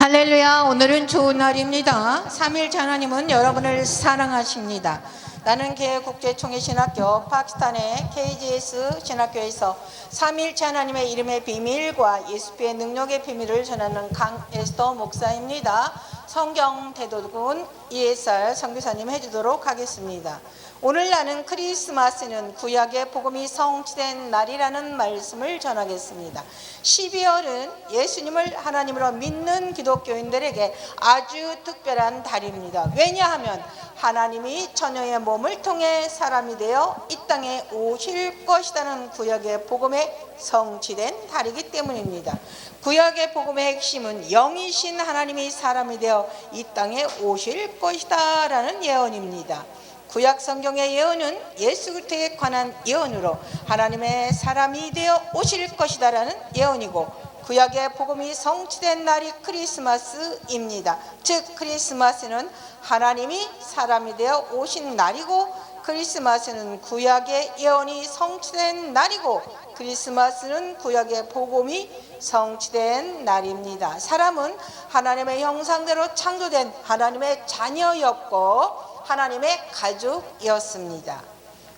할렐루야. 오늘은 좋은 날입니다. 삼일째 하나님은 여러분을 사랑하십니다. 나는 개국제총회신학교 파키스탄의 KGS 신학교에서 삼일째 하나님의 이름의 비밀과 예수의 능력의 비밀을 전하는 강에스더 목사입니다. 성경 대도군 ESR 선교사님 해주도록 하겠습니다. 오늘 나는 크리스마스는 구약의 복음이 성취된 날이라는 말씀을 전하겠습니다. 12월은 예수님을 하나님으로 믿는 기독교인들에게 아주 특별한 달입니다. 왜냐하면 하나님이 처녀의 몸을 통해 사람이 되어 이 땅에 오실 것이라는 구약의 복음에 성취된 달이기 때문입니다. 구약의 복음의 핵심은 영이신 하나님이 사람이 되어 이 땅에 오실 것이다 라는 예언입니다. 구약 성경의 예언은 예수 그리스도에 관한 예언으로 하나님의 사람이 되어 오실 것이다 라는 예언이고, 구약의 복음이 성취된 날이 크리스마스입니다. 즉 크리스마스는 하나님이 사람이 되어 오신 날이고, 크리스마스는 구약의 예언이 성취된 날이고, 크리스마스는 구약의 복음이 성취된 날입니다. 사람은 하나님의 형상대로 창조된 하나님의 자녀였고 하나님의 가족이었습니다.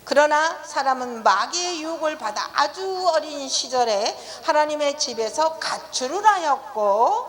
그러나 사람은 마귀의 유혹을 받아 아주 어린 시절에 하나님의 집에서 가출을 하였고,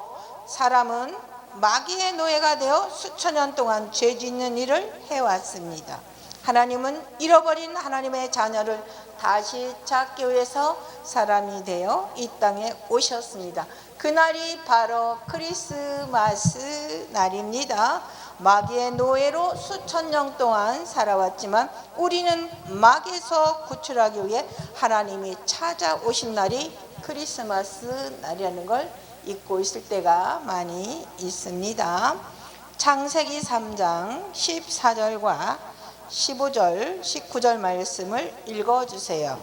사람은 마귀의 노예가 되어 수천 년 동안 죄 짓는 일을 해왔습니다. 하나님은 잃어버린 하나님의 자녀를 다시 찾기 위해서 사람이 되어 이 땅에 오셨습니다. 그날이 바로 크리스마스 날입니다. 마귀의 노예로 수천 년 동안 살아왔지만 우리는 마귀에서 구출하기 위해 하나님이 찾아오신 날이 크리스마스 날이라는 걸 잊고 있을 때가 많이 있습니다. 창세기 3장 14절과 15절, 19절 말씀을 읽어주세요.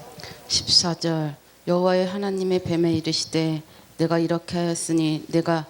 14절. 여호와의 하나님의 뱀에 이르시되 내가 이렇게 하였으니 내가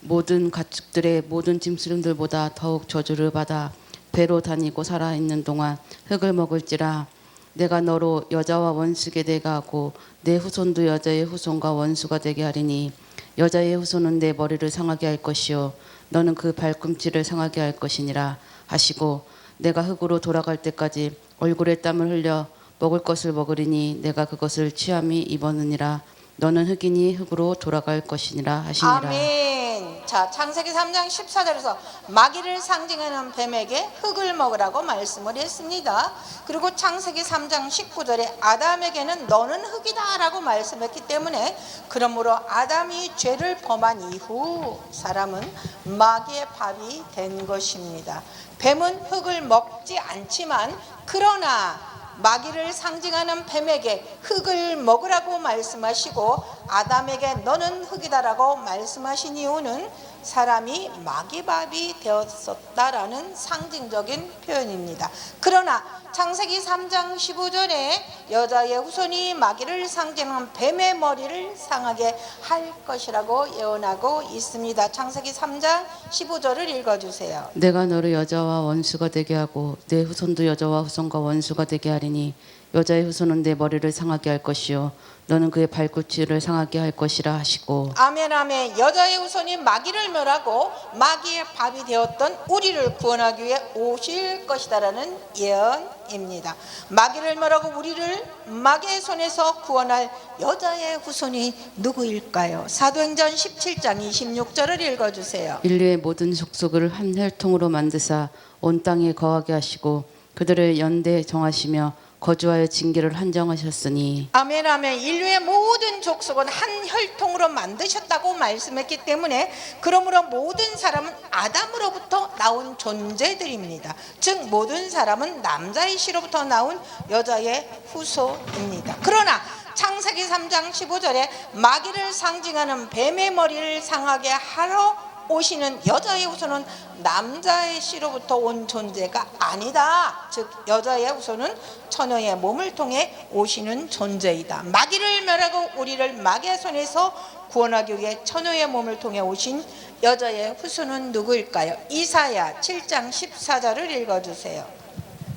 모든 가축들의 모든 짐승들보다 더욱 저주를 받아 배로 다니고 살아있는 동안 흙을 먹을지라. 내가 너로 여자와 원수게 되게 하고 내 후손도 여자의 후손과 원수가 되게 하리니 여자의 후손은 내 머리를 상하게 할 것이요 너는 그 발꿈치를 상하게 할 것이니라 하시고, 내가 흙으로 돌아갈 때까지 얼굴에 땀을 흘려 먹을 것을 먹으리니 내가 그것을 취함이 입었느니라. 너는 흙이니 흙으로 돌아갈 것이니라 하시니라. 아멘. 자, 창세기 3장 14절에서 마귀를 상징하는 뱀에게 흙을 먹으라고 말씀을 했습니다. 그리고 창세기 3장 19절에 아담에게는 너는 흙이다 라고 말씀했기 때문에, 그러므로 아담이 죄를 범한 이후 사람은 마귀의 밥이 된 것입니다. 뱀은 흙을 먹지 않지만, 그러나 마귀를 상징하는 뱀에게 흙을 먹으라고 말씀하시고 아담에게 너는 흙이다라고 말씀하신 이유는 사람이 마귀밥이 되었었다라는 상징적인 표현입니다. 그러나 창세기 3장 15절에 여자의 후손이 마귀를 상징하는 뱀의 머리를 상하게 할 것이라고 예언하고 있습니다. 창세기 3장 15절을 읽어주세요. 내가 너를 여자와 원수가 되게 하고 내 후손도 여자와 후손과 원수가 되게 하리니 여자의 후손은 내 머리를 상하게 할 것이요 너는 그의 발꿈치를 상하게 할 것이라 하시고. 아멘 아멘. 여자의 후손이 마귀를 멸하고 마귀의 밥이 되었던 우리를 구원하기 위해 오실 것이다라는 예언입니다. 마귀를 멸하고 우리를 마귀의 손에서 구원할 여자의 후손이 누구일까요? 사도행전 17장 26절을 읽어주세요. 인류의 모든 족속을 한 혈통으로 만드사 온 땅에 거하게 하시고 그들을 연대 정하시며 거주하여 징계를 한정하셨으니. 아멘 아멘. 인류의 모든 족속은 한 혈통으로 만드셨다고 말씀했기 때문에, 그러므로 모든 사람은 아담으로부터 나온 존재들입니다. 즉 모든 사람은 남자의 씨로부터 나온 여자의 후손입니다. 그러나 창세기 3장 15절에 마귀를 상징하는 뱀의 머리를 상하게 하러 오시는 여자의 후손은 남자의 씨로부터 온 존재가 아니다. 즉 여자의 후손은 처녀의 몸을 통해 오시는 존재이다. 마귀를 멸하고 우리를 마귀의 손에서 구원하기 위해 처녀의 몸을 통해 오신 여자의 후손은 누구일까요? 이사야 7장 14절을 읽어주세요.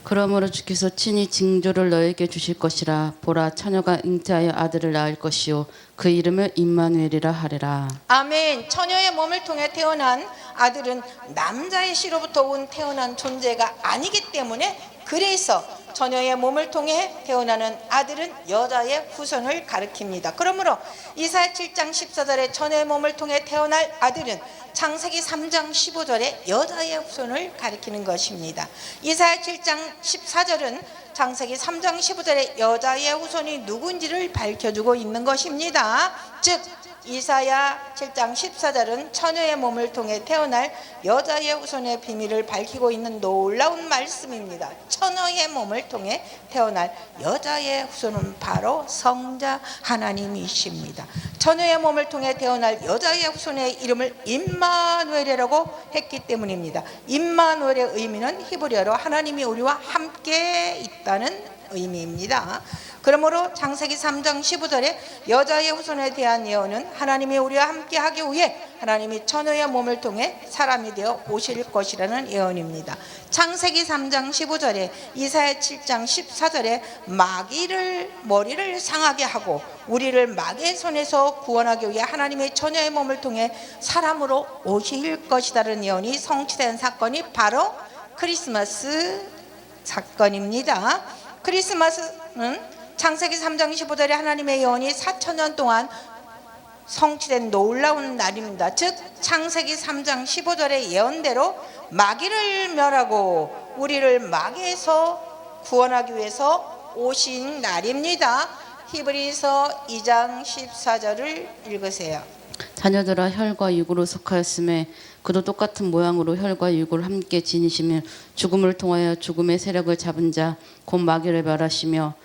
그러므로 주께서 친히 징조를 너에게 주실 것이라. 보라, 처녀가 잉태하여 아들을 낳을 것이요 그 이름을 임마누엘이라 하리라. 아멘. 처녀의 몸을 통해 태어난 아들은 남자의 씨로부터 온 태어난 존재가 아니기 때문에, 그래서 처녀의 몸을 통해 태어나는 아들은 여자의 후손을 가리킵니다. 그러므로 이사야 7장 14절에 처녀의 몸을 통해 태어날 아들은 창세기 3장 15절에 여자의 후손을 가리키는 것입니다. 이사야 7장 14절은 창세기 3장 15절에 여자의 후손이 누군지를 밝혀주고 있는 것입니다. 즉 이사야 7장 14절은 처녀의 몸을 통해 태어날 여자의 후손의 비밀을 밝히고 있는 놀라운 말씀입니다. 처녀의 몸을 통해 태어날 여자의 후손은 바로 성자 하나님이십니다. 처녀의 몸을 통해 태어날 여자의 후손의 이름을 임마누엘이라고 했기 때문입니다. 임마누엘의 의미는 히브리어로 하나님이 우리와 함께 있다는 의미입니다. 그러므로 창세기 3장 15절에 여자의 후손에 대한 예언은 하나님이 우리와 함께 하기 위해 하나님이 처녀의 몸을 통해 사람이 되어 오실 것이라는 예언입니다. 창세기 3장 15절에 이사야 7장 14절에 마귀를 머리를 상하게 하고 우리를 마귀의 손에서 구원하기 위해 하나님의 처녀의 몸을 통해 사람으로 오실 것이라는 예언이 성취된 사건이 바로 크리스마스 사건입니다. 크리스마스는 창세기 3장 15절에 하나님의 예언이 4,000년 동안 성취된 놀라운 날입니다. 즉 창세기 3장 15절의 예언대로 마귀를 멸하고 우리를 마귀에서 구원하기 위해서 오신 날입니다. 히브리서 2장 14절을 읽으세요. 자녀들아, 혈과 육으로 속하였음에 그도 똑같은 모양으로 혈과 육을 함께 지니시며 죽음을 통하여 죽음의 세력을 잡은 자 곧 마귀를 멸하시며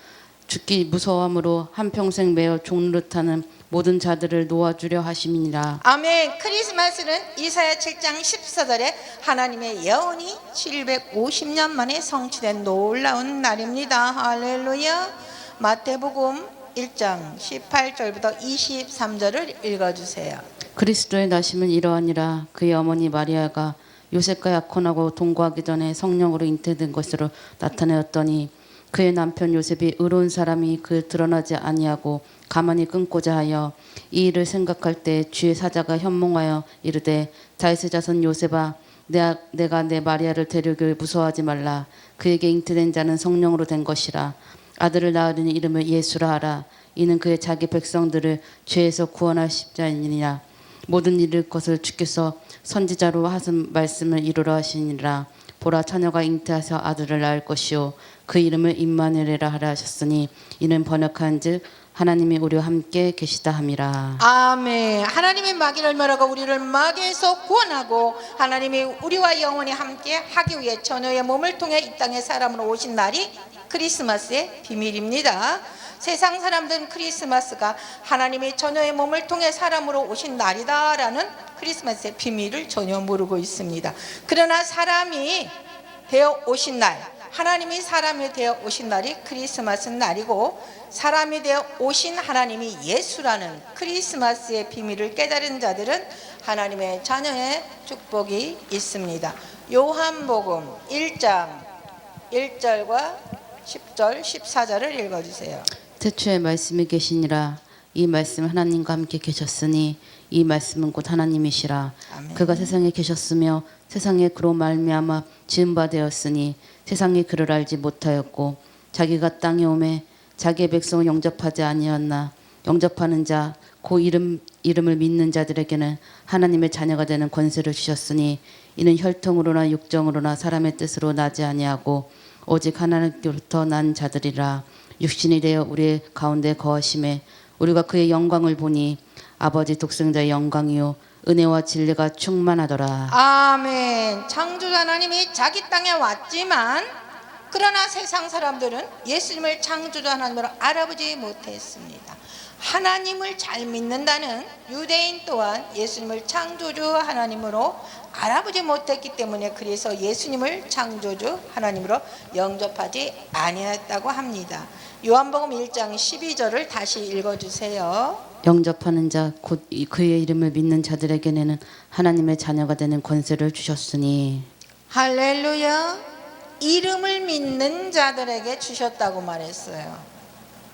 죽기 무서워함으로 한평생 매어 종노릇하는 모든 자들을 놓아주려 하심이니라. 아멘. 크리스마스는 이사야 7장 14절에 하나님의 예언이 750년 만에 성취된 놀라운 날입니다. 할렐루야. 마태복음 1장 18절부터 23절을 읽어주세요. 그리스도의 나심은 이러하니라. 그의 어머니 마리아가 요셉과 약혼하고 동거하기 전에 성령으로 잉태된 것으로 나타내었더니 그의 남편 요셉이 의로운 사람이 그 드러나지 아니하고 가만히 끊고자 하여 이 일을 생각할 때 주의 사자가 현몽하여 이르되 다윗의 자손 요셉아, 내가 내 마리아를 데려오길 무서워하지 말라. 그에게 잉태된 자는 성령으로 된 것이라. 아들을 낳으리니 이름을 예수라 하라. 이는 그의 자기 백성들을 죄에서 구원하실 자이니라. 모든 이를 것을 주께서 선지자로 하신 말씀을 이루라 하시니라. 보라, 처녀가 잉태하여 아들을 낳을 것이요 그 이름을 임마누엘이라 하라 하셨으니 이는 번역한즉 하나님이 우리와 함께 계시다 함이라. 아멘. 하나님이 마귀를 멸하고 우리를 마귀에서 구원하고 하나님이 우리와 영원히 함께 하기 위해 처녀의 몸을 통해 이 땅에 사람으로 오신 날이 크리스마스의 비밀입니다. 세상 사람들은 크리스마스가 하나님이 처녀의 몸을 통해 사람으로 오신 날이다라는 크리스마스의 비밀을 전혀 모르고 있습니다. 그러나 사람이 되어 오신 날, 하나님이 사람이 되어 오신 날이 크리스마스 날이고, 사람이 되어 오신 하나님이 예수라는 크리스마스의 비밀을 깨달은 자들은 하나님의 자녀의 축복이 있습니다. 요한복음 1장 1절과 10절 14절을 읽어주세요. 태초에 말씀이 계시니라. 이 말씀 하나님과 함께 계셨으니 이 말씀은 곧 하나님이시라. 아멘. 그가 세상에 계셨으며 세상에 그로 말미암아 지은 바 되었으니 세상이 그를 알지 못하였고 자기가 땅에 오매 자기의 백성을 영접하지 아니하였나. 영접하는 자 그 이름을 믿는 자들에게는 하나님의 자녀가 되는 권세를 주셨으니 이는 혈통으로나 육정으로나 사람의 뜻으로 나지 아니하고 오직 하나님께로부터 난 자들이라. 육신이 되어 우리 가운데 거하심에 우리가 그의 영광을 보니 아버지 독생자의 영광이요 은혜와 진리가 충만하더라. 아멘. 창조주 하나님이 자기 땅에 왔지만 그러나 세상 사람들은 예수님을 창조주 하나님으로 알아보지 못했습니다. 하나님을 잘 믿는다는 유대인 또한 예수님을 창조주 하나님으로 알아보지 못했기 때문에 그래서 예수님을 창조주 하나님으로 영접하지 아니했다고 합니다. 요한복음 1장 12절을 다시 읽어주세요. 영접하는 자 곧 그의 이름을 믿는 자들에게는 하나님의 자녀가 되는 권세를 주셨으니. 할렐루야. 이름을 믿는 자들에게 주셨다고 말했어요.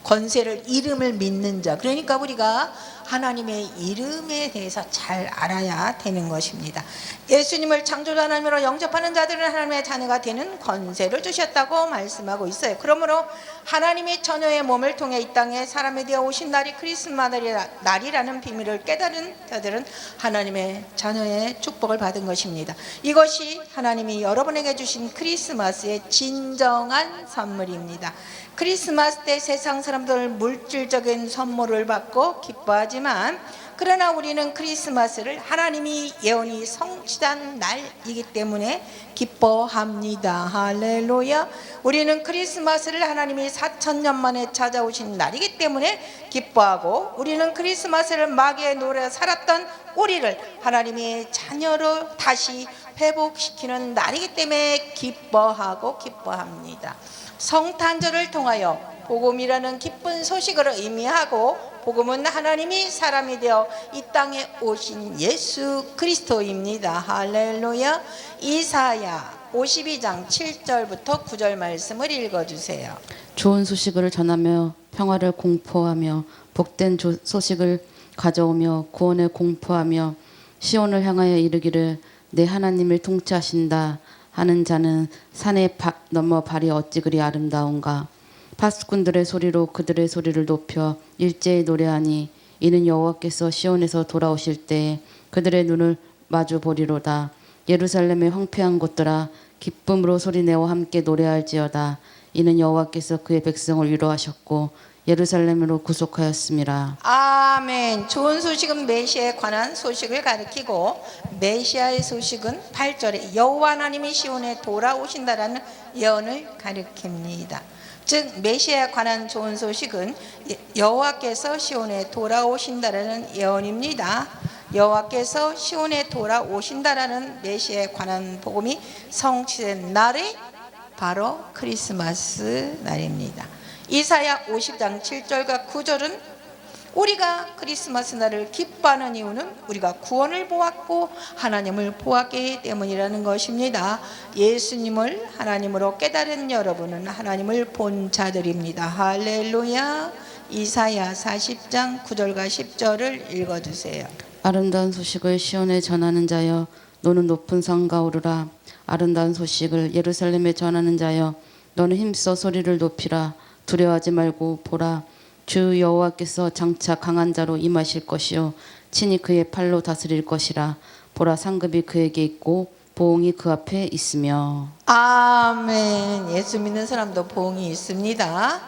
권세를, 이름을 믿는 자. 그러니까 우리가 하나님의 이름에 대해서 잘 알아야 되는 것입니다. 예수님을 창조주 하나님으로 영접하는 자들은 하나님의 자녀가 되는 권세를 주셨다고 말씀하고 있어요. 그러므로 하나님의 처녀의 몸을 통해 이 땅에 사람이 되어 오신 날이 크리스마스 날이라는 비밀을 깨달은 자들은 하나님의 자녀의 축복을 받은 것입니다. 이것이 하나님이 여러분에게 주신 크리스마스의 진정한 선물입니다. 크리스마스 때 세상 사람들 물질적인 선물을 받고 기뻐하지만, 그러나 우리는 크리스마스를 하나님이 예언이 성취한 날이기 때문에 기뻐합니다. 할렐루야. 우리는 크리스마스를 하나님이 4000년 만에 찾아오신 날이기 때문에 기뻐하고, 우리는 크리스마스를 마귀의 노래에 살았던 우리를 하나님의 자녀로 다시 회복시키는 날이기 때문에 기뻐하고 기뻐합니다. 성탄절을 통하여 복음이라는 기쁜 소식을 의미하고, 복음은 하나님이 사람이 되어 이 땅에 오신 예수 그리스도입니다. 할렐루야. 이사야 52장 7절부터 9절 말씀을 읽어주세요. 좋은 소식을 전하며 평화를 공포하며 복된 소식을 가져오며 구원을 공포하며 시온을 향하여 이르기를 내 하나님을 통치하신다 하는 자는 산에 넘어 발이 어찌 그리 아름다운가. 파수꾼들의 소리로 그들의 소리를 높여 일제히 노래하니 이는 여호와께서 시온에서 돌아오실 때에 그들의 눈을 마주 보리로다. 예루살렘의 황폐한 곳들아 기쁨으로 소리내어 함께 노래할지어다. 이는 여호와께서 그의 백성을 위로하셨고 예루살렘으로 구속하였음이라. 아멘. 좋은 소식은 메시아에 관한 소식을 가리키고, 메시아의 소식은 8절에 여호와 하나님이 시온에 돌아오신다라는 예언을 가리킵니다. 즉 메시아에 관한 좋은 소식은 여호와께서 시온에 돌아오신다라는 예언입니다. 여호와께서 시온에 돌아오신다라는 메시아에 관한 복음이 성취된 날이 바로 크리스마스 날입니다. 이사야 50장 7절과 9절은 우리가 크리스마스 날을 기뻐하는 이유는 우리가 구원을 보았고 하나님을 보았기 때문이라는 것입니다. 예수님을 하나님으로 깨달은 여러분은 하나님을 본 자들입니다. 할렐루야. 이사야 40장 9절과 10절을 읽어주세요. 아름다운 소식을 시온에 전하는 자여 너는 높은 산가 오르라. 아름다운 소식을 예루살렘에 전하는 자여 너는 힘써 소리를 높이라. 두려워하지 말고 보라. 주 여호와께서 장차 강한 자로 임하실 것이요 친히 그의 팔로 다스릴 것이라. 보라, 상급이 그에게 있고 보응이 그 앞에 있으며. 아멘. 예수 믿는 사람도 보응이 있습니다.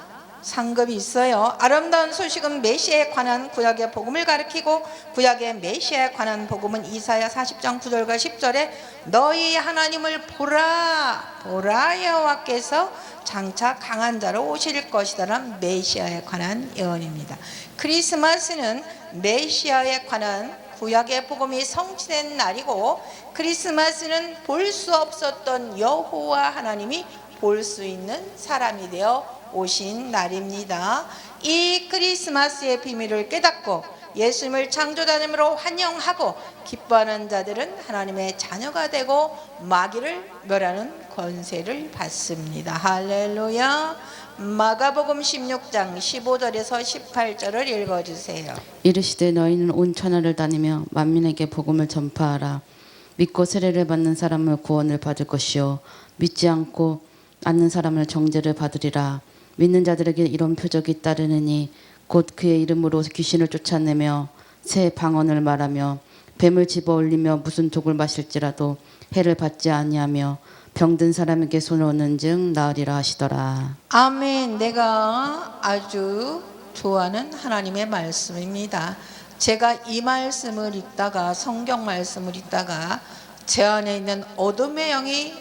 상급이 있어요. 아름다운 소식은 메시아에 관한 구약의 복음을 가리키고, 구약의 메시아에 관한 복음은 이사야 40장 9절과 10절에 너희 하나님을 보라, 보라 여호와께서 장차 강한 자로 오실 것이다라는 메시아에 관한 예언입니다. 크리스마스는 메시아에 관한 구약의 복음이 성취된 날이고, 크리스마스는 볼 수 없었던 여호와 하나님이 볼 수 있는 사람이 되어 오신 날입니다. 이 크리스마스의 비밀을 깨닫고 예수님을 창조자님으로 환영하고 기뻐하는 자들은 하나님의 자녀가 되고 마귀를 멸하는 권세를 받습니다. 할렐루야. 마가복음 16장 15절에서 18절을 읽어주세요. 이르시되 너희는 온 천하를 다니며 만민에게 복음을 전파하라. 믿고 세례를 받는 사람을 구원을 받을 것이요 믿지 않는 사람을 정죄를 받으리라. 믿는 자들에게 이런 표적이 따르느니 곧 그의 이름으로 귀신을 쫓아내며 새 방언을 말하며 뱀을 집어 올리며 무슨 독을 마실지라도 해를 받지 아니하며 병든 사람에게 손을 얹은즉 나으리라 하시더라. 아멘. 내가 아주 좋아하는 하나님의 말씀입니다. 제가 이 말씀을 읽다가, 성경 말씀을 읽다가 제 안에 있는 어둠의 영이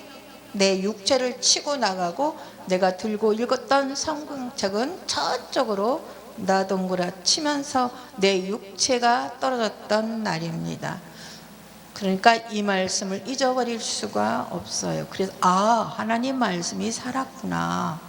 내 육체를 치고 나가고, 내가 들고 읽었던 성경책은 저쪽으로 나동그라 치면서 내 육체가 떨어졌던 날입니다. 그러니까 이 말씀을 잊어버릴 수가 없어요. 그래서 하나님 말씀이 살았구나,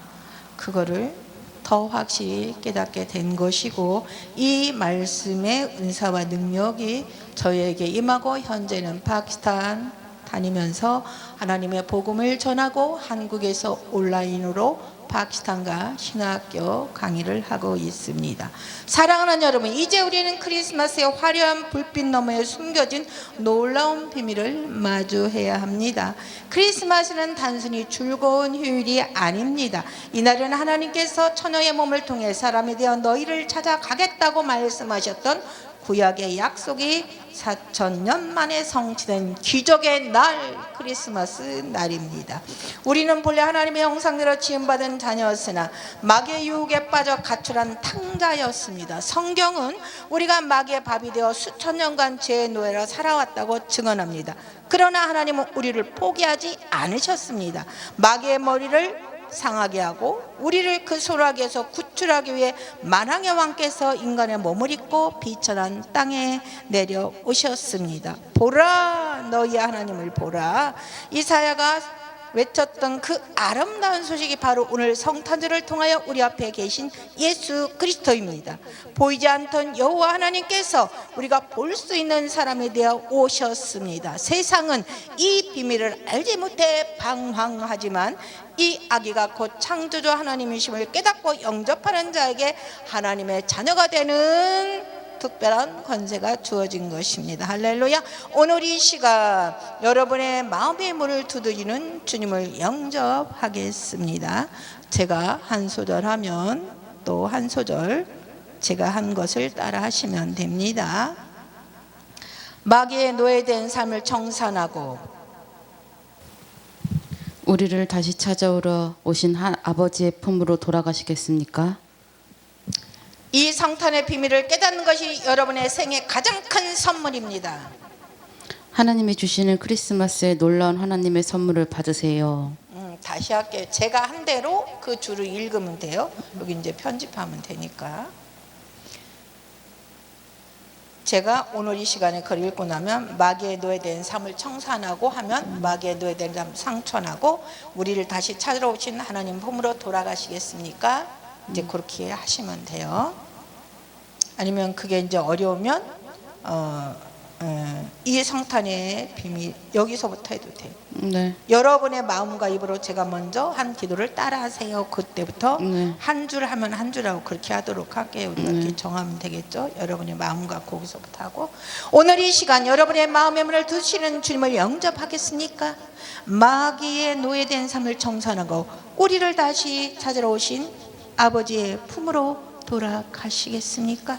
그거를 더 확실히 깨닫게 된 것이고, 이 말씀의 은사와 능력이 저에게 임하고 현재는 파키스탄, 다니면서 하나님의 복음을 전하고 한국에서 온라인으로 파키스탄과 신학교 강의를 하고 있습니다. 사랑하는 여러분, 이제 우리는 크리스마스의 화려한 불빛 너머에 숨겨진 놀라운 비밀을 마주해야 합니다. 크리스마스는 단순히 즐거운 휴일이 아닙니다. 이날은 하나님께서 처녀의 몸을 통해 사람이 되어 너희를 찾아가겠다고 말씀하셨던 구약의 약속이 4,000년 만에 성취된 기적의 날, 크리스마스 날입니다. 우리는 본래 하나님의 형상대로 지음받은 자녀였으나 마귀의 유혹에 빠져 가출한 탕자였습니다. 성경은 우리가 마귀의 밥이 되어 수천 년간 죄의 노예로 살아왔다고 증언합니다. 그러나 하나님은 우리를 포기하지 않으셨습니다. 마귀의 머리를 상하게 하고 우리를 그 소락에서 구출하기 위해 만왕의 왕께서 인간의 몸을 입고 비천한 땅에 내려오셨습니다. 보라, 너희 하나님을 보라. 이사야가 외쳤던 그 아름다운 소식이 바로 오늘 성탄절을 통하여 우리 앞에 계신 예수 그리스도입니다. 보이지 않던 여호와 하나님께서 우리가 볼 수 있는 사람이 되어 오셨습니다. 세상은 이 비밀을 알지 못해 방황하지만 이 아기가 곧 창조주 하나님이심을 깨닫고 영접하는 자에게 하나님의 자녀가 되는 특별한 권세가 주어진 것입니다. 할렐루야. 오늘 이 시간 여러분의 마음의 문을 두드리는 주님을 영접하겠습니다. 제가 한 소절 하면 또 한 소절 제가 한 것을 따라 하시면 됩니다. 마귀의 노예된 삶을 청산하고 우리를 다시 찾아오러 오신 아버지의 품으로 돌아가시겠습니까? 이 성탄의 비밀을 깨닫는 것이 여러분의 생애 가장 큰 선물입니다. 하나님이 주시는 크리스마스의 놀라운 하나님의 선물을 받으세요. 다시 할게요. 제가 한 대로 그 줄을 읽으면 돼요. 여기 이제 편집하면 되니까. 제가 오늘 이 시간에 글을 읽고 나면 마귀의 노예된 삶을 청산하고 하면 마귀의 노예된 삶을 상천하고 우리를 다시 찾으러 오신 하나님 품으로 돌아가시겠습니까? 이제 그렇게 하시면 돼요. 아니면 그게 이제 어려우면 이 성탄의 비밀 여기서부터 해도 돼요. 네. 여러분의 마음과 입으로 제가 먼저 한 기도를 따라하세요. 그때부터 한 줄 하면 한 줄하고 그렇게 하도록 할게요. 우리가 이렇게 정하면 되겠죠. 여러분의 마음과 거기서부터 하고 오늘 이 시간 여러분의 마음의 문을 두시는 주님을 영접하겠습니까? 마귀의 노예된 삶을 청산하고 우리를 다시 찾으러 오신 아버지의 품으로 돌아가시겠습니까?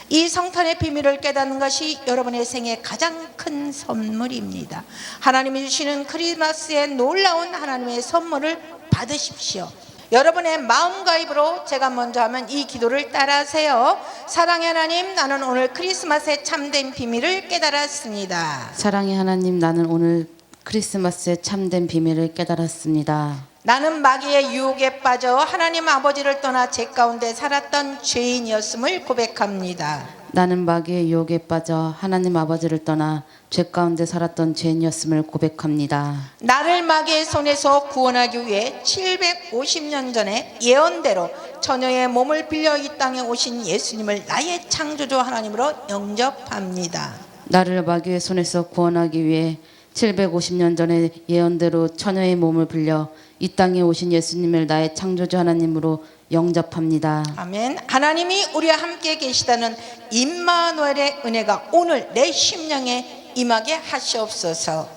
이 성탄의 비밀을 깨닫는 것이 여러분의 생애 가장 큰 선물입니다. 하나님이 주시는 크리스마스의 놀라운 하나님의 선물을 받으십시오. 여러분의 마음과 입으로 제가 먼저 하면 이 기도를 따라하세요. 사랑의 하나님, 나는 오늘 크리스마스의 참된 비밀을 깨달았습니다. 사랑의 하나님, 나는 오늘 크리스마스의 참된 비밀을 깨달았습니다. 나는 마귀의 유혹에 빠져 하나님 아버지를 떠나 제 가운데 살았던 죄인이었음을 고백합니다. 나는 마귀의 유혹에 빠져 하나님 아버지를 떠나 죄 가운데 살았던 죄인이었음을 고백합니다. 나를 마귀의 손에서 구원하기 위해 750년 전에 예언대로 처녀의 몸을 빌려 이 땅에 오신 예수님을 나의 창조주 하나님으로 영접합니다. 나를 마귀의 손에서 구원하기 위해 750년 전에 예언대로 처녀의 몸을 빌려 이 땅에 오신 예수님을 나의 창조주 하나님으로 영접합니다. 아멘. 하나님이 우리와 함께 계시다는 임마누엘의 은혜가 오늘 내 심령에 임하게 하시옵소서.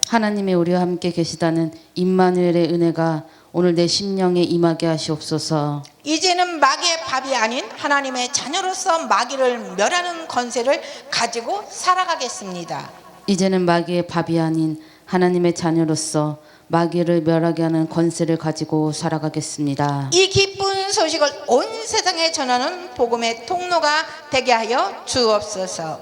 하나님의 우리와 함께 계시다는 임마누엘의 은혜가 오늘 내 심령에 임하게 하시옵소서. 이제는 마귀의 밥이 아닌 하나님의 자녀로서 마귀를 멸하는 권세를 가지고 살아가겠습니다. 이제는 마귀의 밥이 아닌 하나님의 자녀로서 마귀를 멸하게 하는 권세를 가지고 살아가겠습니다. 이 기쁜 소식을 온 세상에 전하는 복음의 통로가 되게 하여 주옵소서.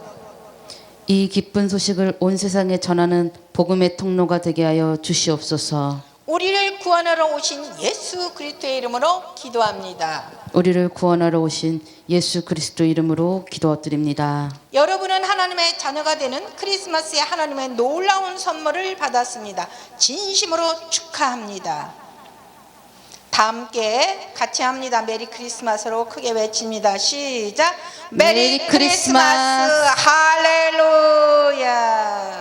이 기쁜 소식을 온 세상에 전하는 복음의 통로가 되게 하여 주시옵소서. 우리를 구원하러 오신 예수 그리스도의 이름으로 기도합니다. 우리를 구원하러 오신 예수 그리스도 이름으로 기도드립니다. 여러분은 하나님의 자녀가 되는 크리스마스에 하나님의 놀라운 선물을 받았습니다. 진심으로 축하합니다. 다 함께 같이 합니다. 메리 크리스마스로 크게 외칩니다. 시작. 메리 크리스마스. 할렐루야.